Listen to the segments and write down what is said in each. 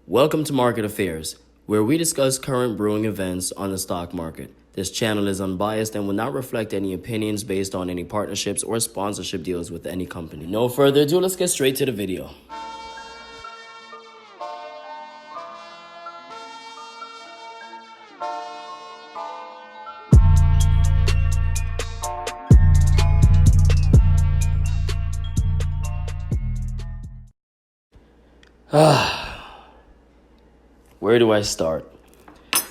Welcome to Market Affairs, where we discuss current brewing events on the stock market. This channel is unbiased and will not reflect any opinions based on any partnerships or sponsorship deals with any company. No further ado, let's get straight to the video. Where do I start? I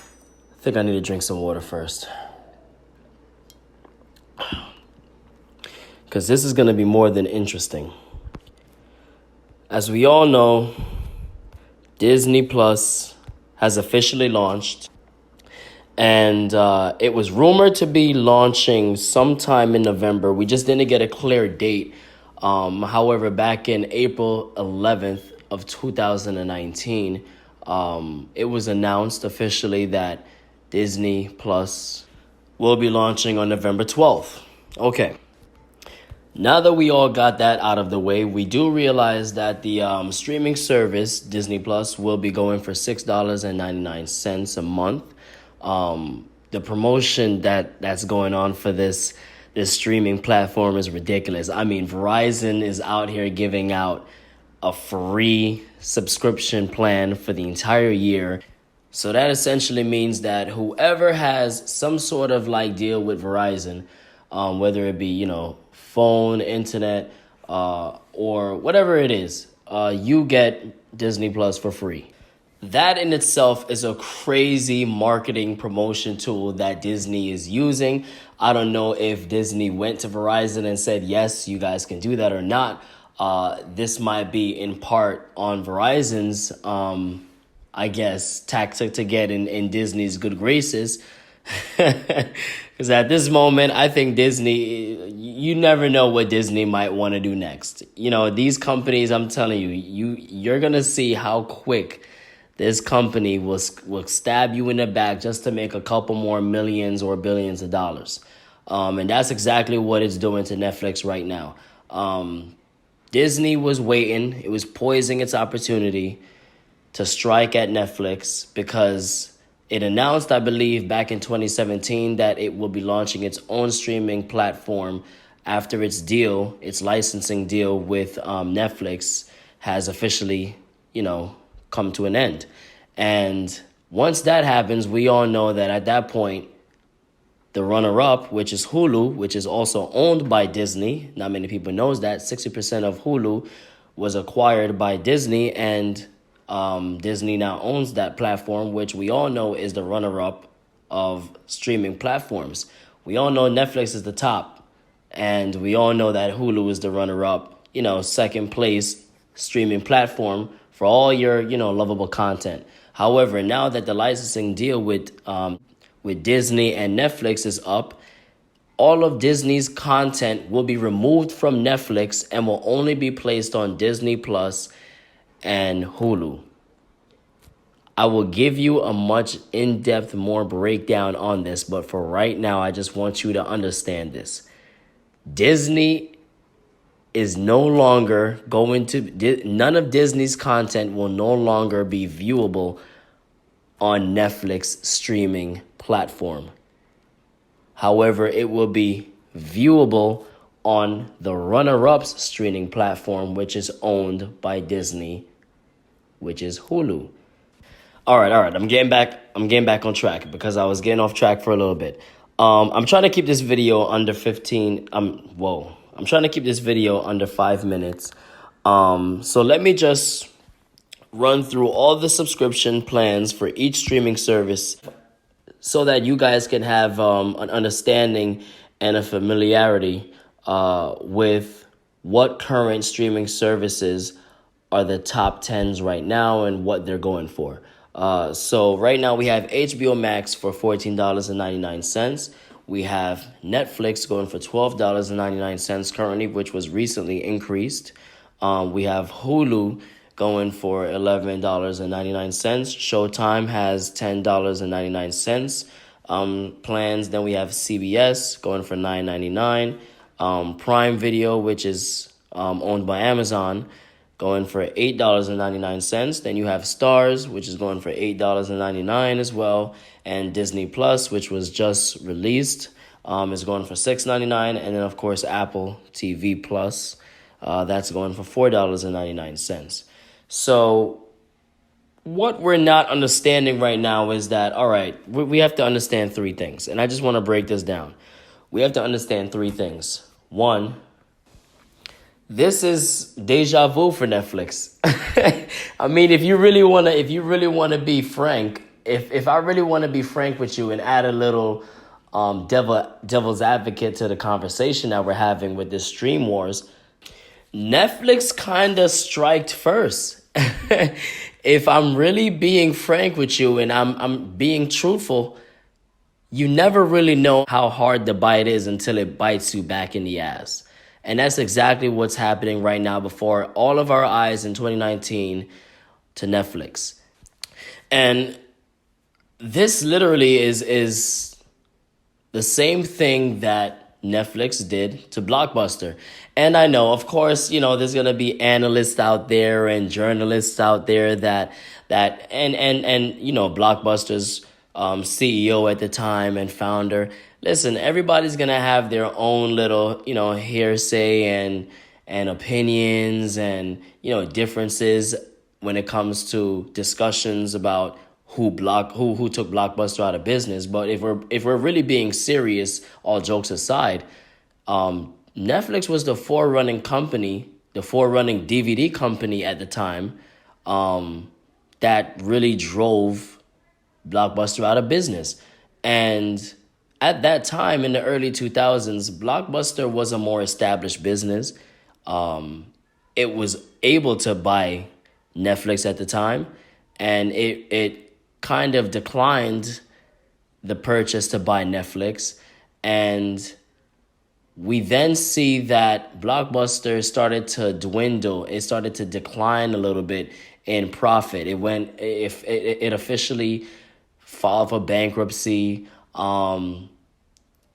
think I need to drink some water first. Because this is going to be more than interesting. As we all know, Disney Plus has officially launched. And it was rumored to be launching sometime in November. We just didn't get a clear date. However, back in April 11th of 2019, it was announced officially that Disney Plus will be launching on November 12th. Okay. Now that we all got that out of the way, we do realize that the streaming service, Disney Plus, will be going for $6.99 a month. The promotion that's going on for this streaming platform is ridiculous. I mean, Verizon is out here giving out a free subscription plan for the entire year. So that essentially means that whoever has some sort of deal with Verizon, whether it be, phone, internet, or whatever it is, you get Disney Plus for free. That in itself is a crazy marketing promotion tool that Disney is using. I don't know if Disney went to Verizon and said, yes, you guys can do that or not. This might be in part on Verizon's, tactic to get in Disney's good graces. Because at this moment, I think Disney, you never know what Disney might want to do next. These companies, I'm telling you, you're going to see how quick this company will stab you in the back just to make a couple more millions or billions of dollars. And that's exactly what it's doing to Netflix right now. Disney was waiting. It was poising its opportunity to strike at Netflix because it announced, I believe, back in 2017 that it will be launching its own streaming platform after its licensing deal with Netflix has officially, come to an end. And once that happens, we all know that at that point, the runner-up, which is Hulu, which is also owned by Disney. Not many people knows that 60% of Hulu was acquired by Disney, and Disney now owns that platform, which we all know is the runner-up of streaming platforms. We all know Netflix is the top, and we all know that Hulu is the runner-up, second place streaming platform for all your, lovable content. However, now that the licensing deal with Disney and Netflix is up, all of Disney's content will be removed from Netflix and will only be placed on Disney Plus and Hulu. I will give you a much in-depth more breakdown on this, but for right now, I just want you to understand this. Disney is no longer none of Disney's content will no longer be viewable on Netflix streaming platform. However, it will be viewable on the runner-up's streaming platform, which is owned by Disney, which is Hulu. All right. I'm getting back on track because I was getting off track for a little bit. I'm trying to keep this video under 15. I'm trying to keep this video under 5 minutes. So let me just run through all the subscription plans for each streaming service so that you guys can have an understanding and a familiarity with what current streaming services are the top 10s right now and what they're going for. So right now we have HBO Max for $14.99. We have Netflix going for $12.99 currently, which was recently increased. We have Hulu going for $11.99. Showtime has $10.99 plans. Then we have CBS going for $9.99. Prime Video, which is owned by Amazon, going for $8.99. Then you have Stars, which is going for $8.99 as well. And Disney Plus, which was just released, is going for $6.99. And then, of course, Apple TV Plus, that's going for $4.99. So what we're not understanding right now is that, all right, we have to understand three things. And I just want to break this down. We have to understand three things. One, this is deja vu for Netflix. I mean, if you really want to be frank, if I really want to be frank with you and add a little devil's advocate to the conversation that we're having with this StreamWars, Netflix kind of striked first. If I'm really being frank with you and I'm being truthful, you never really know how hard the bite is until it bites you back in the ass. And that's exactly what's happening right now before all of our eyes in 2019 to Netflix. And this literally is the same thing that Netflix did to Blockbuster. And I know, of course, there's going to be analysts out there and journalists out there that Blockbuster's CEO at the time and founder. Listen, everybody's going to have their own little, hearsay and opinions and, differences when it comes to discussions about who took Blockbuster out of business. But if we're really being serious, all jokes aside, Netflix was the forerunning DVD company at the time, that really drove Blockbuster out of business. And at that time in the early 2000s, Blockbuster was a more established business. It was able to buy Netflix at the time, and it kind of declined the purchase to buy Netflix. And we then see that Blockbuster started to dwindle. It started to decline a little bit in profit. It officially filed for bankruptcy.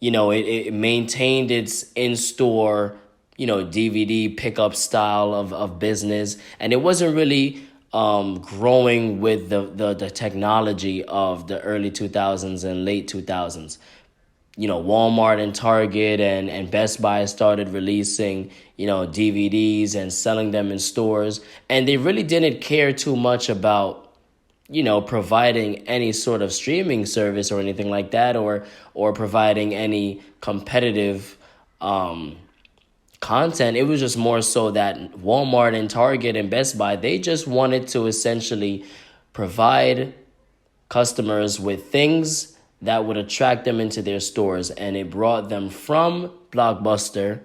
It maintained its in-store, DVD pickup style of business, and it wasn't really growing with the technology of the early 2000s and late 2000s. Walmart and Target and Best Buy started releasing, DVDs and selling them in stores, and they really didn't care too much about providing any sort of streaming service or anything like that, or providing any competitive content. It was just more so that Walmart and Target and Best Buy, they just wanted to essentially provide customers with things that would attract them into their stores, and it brought them from Blockbuster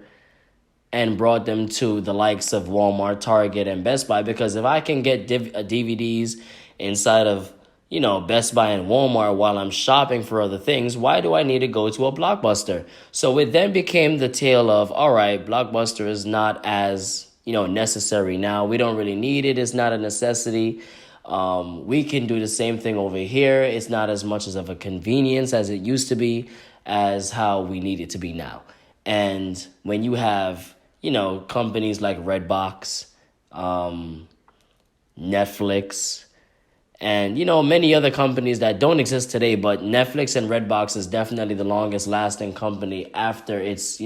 and brought them to the likes of Walmart, Target, and Best Buy. Because if I can get DVDs inside of, Best Buy and Walmart while I'm shopping for other things, why do I need to go to a Blockbuster? So it then became the tale of, all right, Blockbuster is not as, necessary now. We don't really need it. It's not a necessity. We can do the same thing over here. It's not as much of a convenience as it used to be, as how we need it to be now. And when you have, companies like Redbox, Netflix, and, many other companies that don't exist today, but Netflix and Redbox is definitely the longest lasting company after its,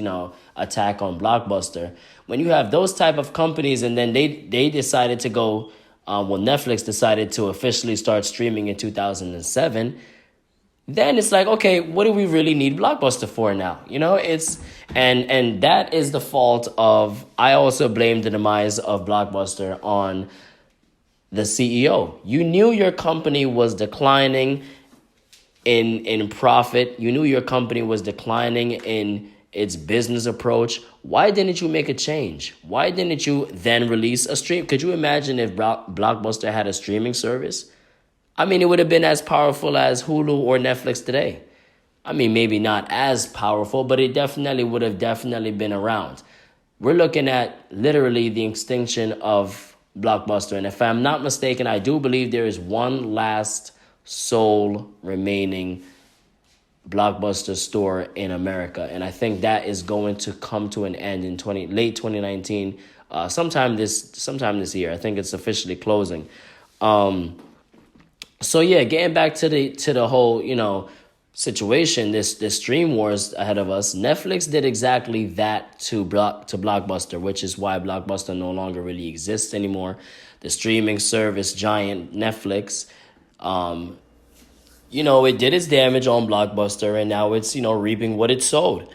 attack on Blockbuster. When you have those type of companies, and then they decided to go, Netflix decided to officially start streaming in 2007, then it's like, okay, what do we really need Blockbuster for now? And that is the fault of, I also blame the demise of Blockbuster on the CEO. You knew your company was declining in profit. You knew your company was declining in its business approach. Why didn't you make a change? Why didn't you then release a stream? Could you imagine if Blockbuster had a streaming service? I mean, it would have been as powerful as Hulu or Netflix today. I mean, maybe not as powerful, but it definitely would have been around. We're looking at literally the extinction of Blockbuster. And if I'm not mistaken, I do believe there is one last sole remaining Blockbuster store in America. And I think that is going to come to an end in late 2019, sometime this year. I think it's officially closing. So yeah, getting back to the whole situation, this stream wars ahead of us. Netflix did exactly that to Blockbuster, which is why Blockbuster no longer really exists anymore. The streaming service giant Netflix, it did its damage on Blockbuster, and now it's reaping what it sowed.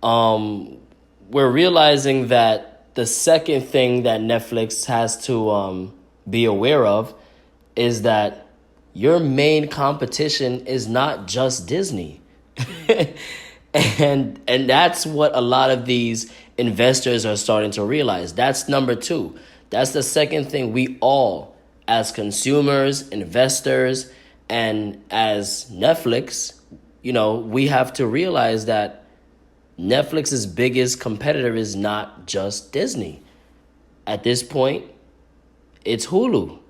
We're realizing that the second thing that Netflix has to be aware of is that your main competition is not just Disney. and that's what a lot of these investors are starting to realize. That's number two. That's the second thing we all, as consumers, investors, and as Netflix, we have to realize that Netflix's biggest competitor is not just Disney. At this point, it's Hulu.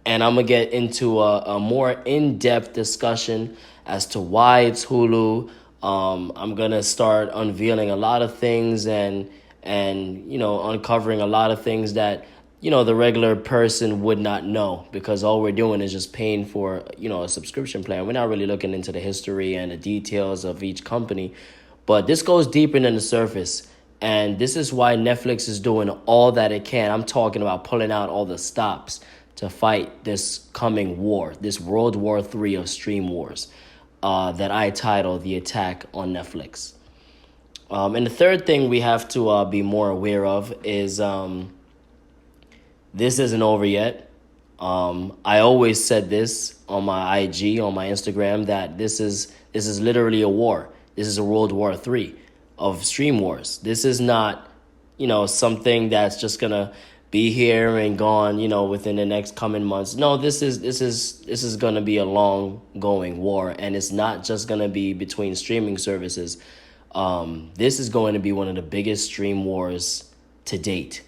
And I'm going to get into a more in-depth discussion as to why it's Hulu. I'm going to start unveiling a lot of things and uncovering a lot of things that, the regular person would not know, because all we're doing is just paying for, a subscription plan. We're not really looking into the history and the details of each company. But this goes deeper than the surface. And this is why Netflix is doing all that it can. I'm talking about pulling out all the stops to fight this coming war, this World War III of stream wars that I title The Attack on Netflix. And the third thing we have to be more aware of is this isn't over yet. I always said this on my IG, on my Instagram, that this is literally a war. This is a World War III of stream wars. This is not, something that's just gonna be here and gone, within the next coming months. No, this is gonna be a long going war, and it's not just gonna be between streaming services. This is going to be one of the biggest stream wars to date,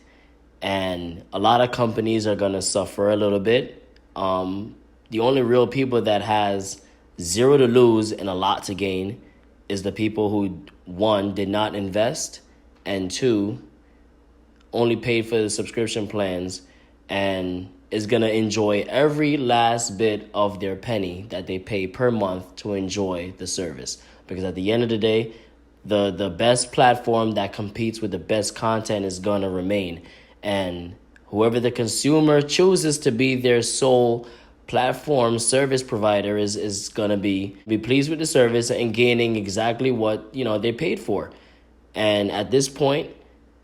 and a lot of companies are gonna suffer a little bit. The only real people that has zero to lose and a lot to gain is the people who, one, did not invest, and two, only paid for the subscription plans and is going to enjoy every last bit of their penny that they pay per month to enjoy the service. Because at the end of the day, the best platform that competes with the best content is going to remain. And whoever the consumer chooses to be their sole platform service provider is going to be pleased with the service and gaining exactly what they paid for. And at this point,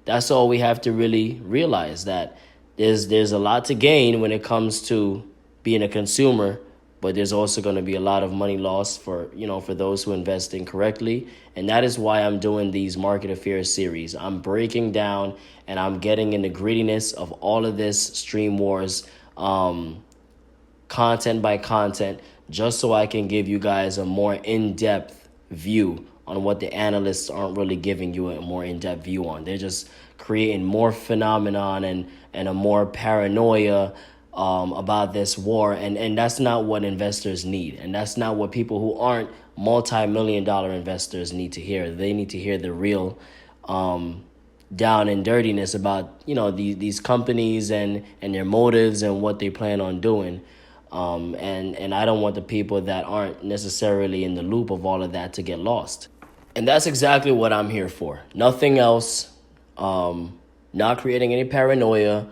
that's all we have to really realize, that there's a lot to gain when it comes to being a consumer, but there's also going to be a lot of money lost for those who invest incorrectly. And that is why I'm doing these market affairs series. I'm breaking down and I'm getting in the grittiness of all of this stream wars, content by content, just so I can give you guys a more in-depth view on what the analysts aren't really giving you a more in-depth view on. They're just creating more phenomenon and a more paranoia about this war, and that's not what investors need, and that's not what people who aren't multi-million-dollar investors need to hear. They need to hear the real down and dirtiness about these companies and their motives and what they plan on doing. And I don't want the people that aren't necessarily in the loop of all of that to get lost. And that's exactly what I'm here for. Nothing else. Not creating any paranoia,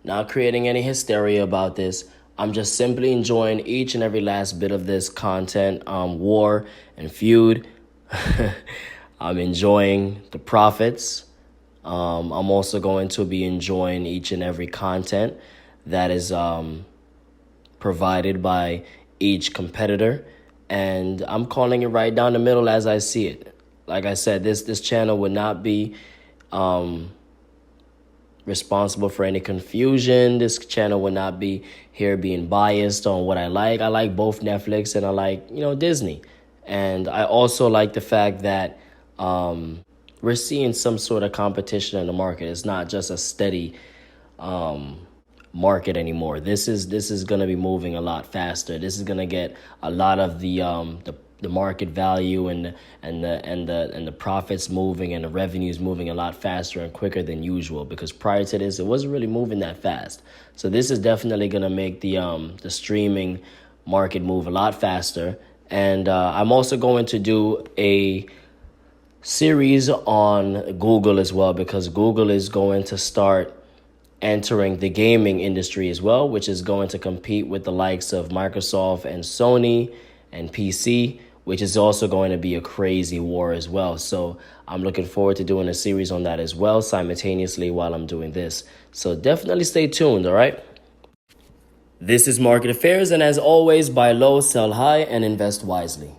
not creating any hysteria about this. I'm just simply enjoying each and every last bit of this content, war and feud. I'm enjoying the profits. I'm also going to be enjoying each and every content that is provided by each competitor, and I'm calling it right down the middle as I see it. Like I said, this channel would not be responsible for any confusion. This channel would not be here being biased on what I like. I like both Netflix and I like Disney, and I also like the fact that we're seeing some sort of competition in the market. It's not just a steady market anymore. This is going to be moving a lot faster. This is going to get a lot of the the market value and the profits moving and the revenues moving a lot faster and quicker than usual, because prior to this it wasn't really moving that fast. So this is definitely going to make the streaming market move a lot faster. And I'm also going to do a series on Google as well, because Google is going to start entering the gaming industry as well, which is going to compete with the likes of Microsoft and Sony and PC, which is also going to be a crazy war as well. So I'm looking forward to doing a series on that as well simultaneously while I'm doing this. So definitely stay tuned, all right? This is Market Affairs, and as always, buy low, sell high, and invest wisely.